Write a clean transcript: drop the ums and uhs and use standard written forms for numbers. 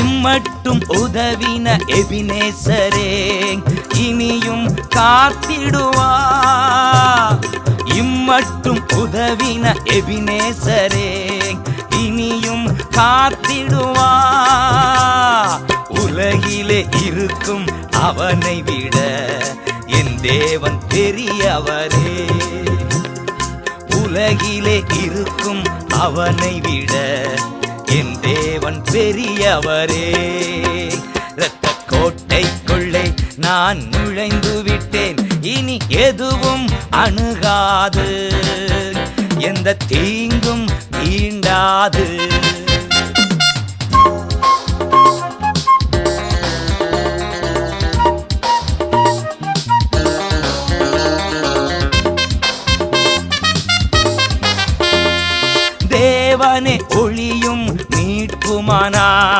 இம்மட்டும் உதவின எபினேசரே இனியும் காத்திடுவா. இம்மட்டும் உதவின எபினேசரே இனியும் காத்திடுவா. உலகிலே இருக்கும் அவனை விட என் தேவன் பெரியவரே. உலகிலே இருக்கும் அவனை விட என் தேவன் பெரியவரே. இரத்த கோட்டைக்குள்ளே நான் நுழைந்து விட்டேன், இனி எதுவும் அணுகாது, எந்த தீங்கும் தீண்டாது. தேவனே ஒளியும் மீட்புமானார்.